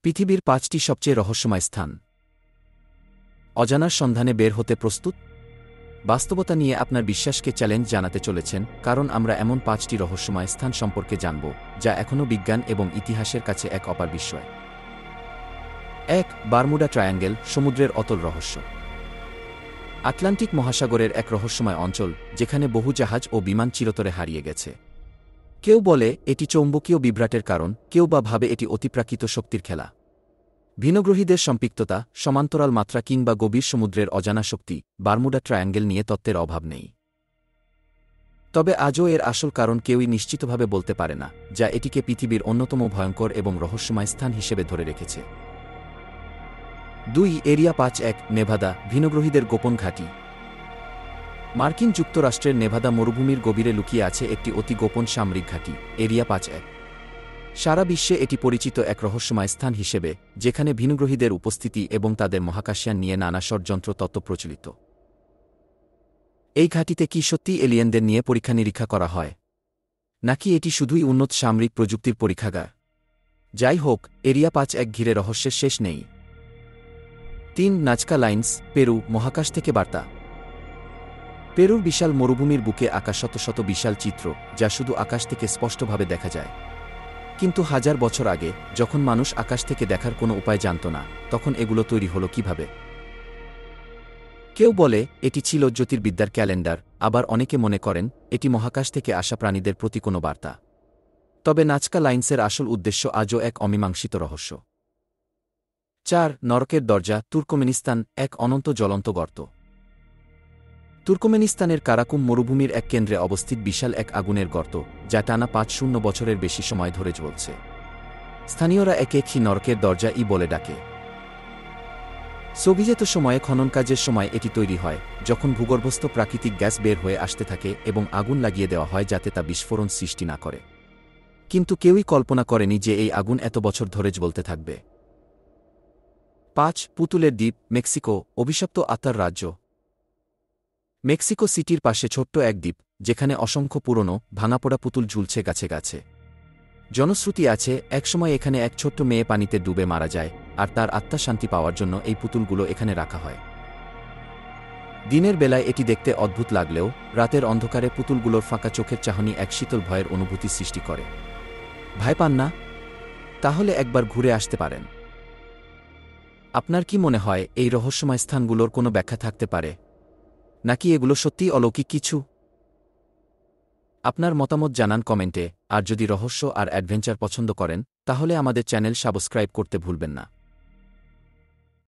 পৃথিবীর ৫টি সবচেয়ে রহস্যময় স্থান। অজানার সন্ধানে বের হতে প্রস্তুত? বাস্তবতা নিয়ে আপনার বিশ্বাসকে চ্যালেঞ্জ জানাতে চলেছেন, কারণ আমরা এমন ৫টি রহস্যময় স্থান সম্পর্কে জানব, যা এখনও বিজ্ঞান এবং ইতিহাসের কাছে এক অপার বিস্ময়। ১. বারমুডা ট্রায়াঙ্গেল, সমুদ্রের অতল রহস্য। আটলান্টিক মহাসাগরের এক রহস্যময় অঞ্চল, যেখানে বহু জাহাজ ও বিমান চিরতরে হারিয়ে গেছে। কেউ বলে এটি চৌম্বকীয় বিভ্রাটের কারণ, কেউ বা ভাবে এটি অতিপ্রাকৃত শক্তির খেলা। ভিনগ্রহীদের সম্পৃক্ততা, সমান্তরাল মাত্রা কিংবা গভীর সমুদ্রের অজানা শক্তি, বারমুডা ট্রায়াঙ্গেল নিয়ে তত্ত্বের অভাব নেই। তবে আজও এর আসল কারণ কেউই নিশ্চিতভাবে বলতে পারে না, যা এটিকে পৃথিবীর অন্যতম ভয়ঙ্কর এবং রহস্যময় স্থান হিসেবে ধরে রেখেছে। ২. এরিয়া ৫-১, নেভাদা, ভিনগ্রহীদের গোপন ঘাঁটি। মার্কিন যুক্তরাষ্ট্রের নেভাদা মরুভূমির গভীরে লুকিয়ে আছে একটি অতি গোপন সামরিক ঘাঁটি, এরিয়া ৫-১। সারা বিশ্বে এটি পরিচিত এক রহস্যময় স্থান হিসেবে, যেখানে ভিনগ্রহীদের উপস্থিতি এবং তাদের মহাকাশযান নিয়ে নানা ষড়যন্ত্র তত্ত্ব প্রচলিত। এই ঘাঁটিতে কি সত্যিই এলিয়েনদের নিয়ে পরীক্ষা নিরীক্ষা করা হয়, নাকি এটি শুধুই উন্নত সামরিক প্রযুক্তির পরীক্ষাগার? যাই হোক, এরিয়া ৫-১ ঘিরে রহস্যের শেষ নেই। ৩. নাজকা লাইন্স, পেরু, মহাকাশ থেকে বার্তা। পেরুর বিশাল মরুভূমির বুকে আঁকা শত শত বিশাল চিত্র, যা শুধু আকাশ থেকে স্পষ্টভাবে দেখা যায়। কিন্তু হাজার বছর আগে, যখন মানুষ আকাশ থেকে দেখার কোনো উপায় জানত না, তখন এগুলো তৈরি হলো কিভাবে? কেউ বলে এটি ছিল জ্যোতির্বিদ্যার ক্যালেন্ডার, আবার অনেকে মনে করেন এটি মহাকাশ থেকে আসা প্রাণীদের প্রতি কোনো বার্তা। তবে নাজকা লাইন্সের আসল উদ্দেশ্য আজও এক অমীমাংসিত রহস্য। ৪. নরকের দরজা, তুর্কমেনিস্তান, এক অনন্ত জ্বলন্ত গর্ত। তুর্কমেনিস্তানের কারাকুম মরুভূমির এক কেন্দ্রে অবস্থিত বিশাল এক আগুনের গর্ত, যা টানা ৫০ বছরের বেশি সময় ধরে জ্বলছে। স্থানীয়রা একে নরকের দরজা বলে ডাকে। সোভিয়েত সময়ে খননকাজের সময় এটি তৈরি হয়, যখন ভূগর্ভস্থ প্রাকৃতিক গ্যাস বের হয়ে আসতে থাকে এবং আগুন লাগিয়ে দেওয়া হয় যাতে তা বিস্ফোরণ সৃষ্টি না করে। কিন্তু কেউই কল্পনা করেনি যে এই আগুন এত বছর ধরে জ্বলতে থাকবে। ৫. পুতুলের দ্বীপ, মেক্সিকো, অভিশপ্ত আত্মার রাজ্য। মেক্সিকো সিটির পাশে ছোট্ট এক দ্বীপ, যেখানে অসংখ্য পুরনো, ভাঙাপোড়া পুতুল ঝুলছে গাছে গাছে। জনশ্রুতি আছে একসময় এখানে এক ছোট্ট মেয়ে পানিতে ডুবে মারা যায়, আর তার আত্মা শান্তি পাওয়ার জন্য এই পুতুলগুলো এখানে রাখা হয়। দিনের বেলায় এটি দেখতে অদ্ভুত লাগলেও, রাতের অন্ধকারে পুতুলগুলোর ফাঁকা চোখের চাহনি এক শীতল ভয়ের অনুভূতি সৃষ্টি করে। ভয় পান না? তাহলে একবার ঘুরে আসতে পারেন। আপনার কি মনে হয় এই রহস্যময় স্থানগুলোর কোনো ব্যাখ্যা থাকতে পারে, নাকি এগুলো সত্যিই অলৌকিক কিছু? আপনার মতামত জানান কমেন্টে, আর যদি রহস্য আর অ্যাডভেঞ্চার পছন্দ করেন, তাহলে আমাদের চ্যানেল সাবস্ক্রাইব করতে ভুলবেন না।